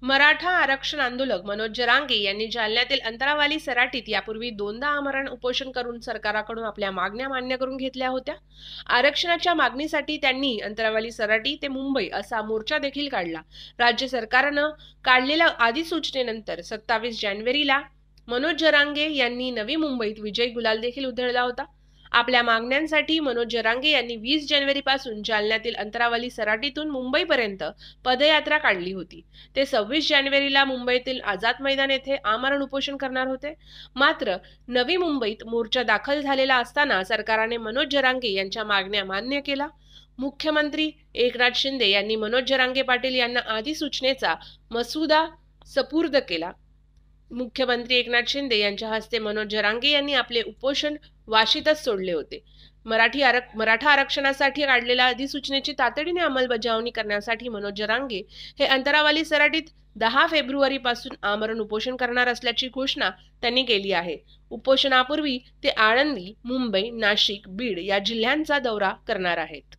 मराठा आरक्षण आंदोलक मनोज जरांगे यांनी जालन्यातील अंतरावाली सराटीत यापूर्वी दोनदा आमरण उपोषण करून सरकारकडून आपल्या मागण्या मान्य करून घेतल्या होत्या। आरक्षणाच्या मागणीसाठी त्यांनी अंतरावाली सराटी ते मुंबई असा मोर्चा देखील काढला। राज्य सरकारनं काढलेल्या अधिसूचनेनंतर 27 जानेवारीला मनोज जरांगे यांनी नवी मुंबईत विजय गुलाल देखील उधळला होता। आपल्या मागण्यांसाठी मनोज जरांगे यांनी 20 जानेवारीपासून जालन्यातील अंतरावाली सराटीतून मुंबईपर्यंत पदयात्रा काढली होती। ते 26 जानेवारीला मुंबईतील आझाद मैदान येथे आमरण उपोषण करणार होते। मात्र नवी मुंबईत मोर्चा दाखल झालेला असताना सरकारने मनोज जरांगे यांच्या मागण्या मान्य केल्या। मुख्यमंत्री एकनाथ शिंदे यांनी मनोज जरांगे पाटील यांना अधिसूचनेचा मसुदा सुपूर्द केला। मुख्यमंत्री एकनाथ शिंदे यांच्या हस्ते मनोज जरांगे यांनी आपले उपोषण वाशीतच सोडले होते। मराठा आरक्षणासाठी काढलेल्या अधिसूचनेची तातडीने अंमलबजावणी करण्यासाठी मनोज जरांगे हे अंतरावाली सराटीत 10 फेब्रुवारीपासून आमरण उपोषण करणार असल्याची घोषणा त्यांनी केली आहे। उपोषणापूर्वी ते आळंदी, मुंबई, नाशिक, बीड या जिल्ह्यांचा दौरा करणार आहेत।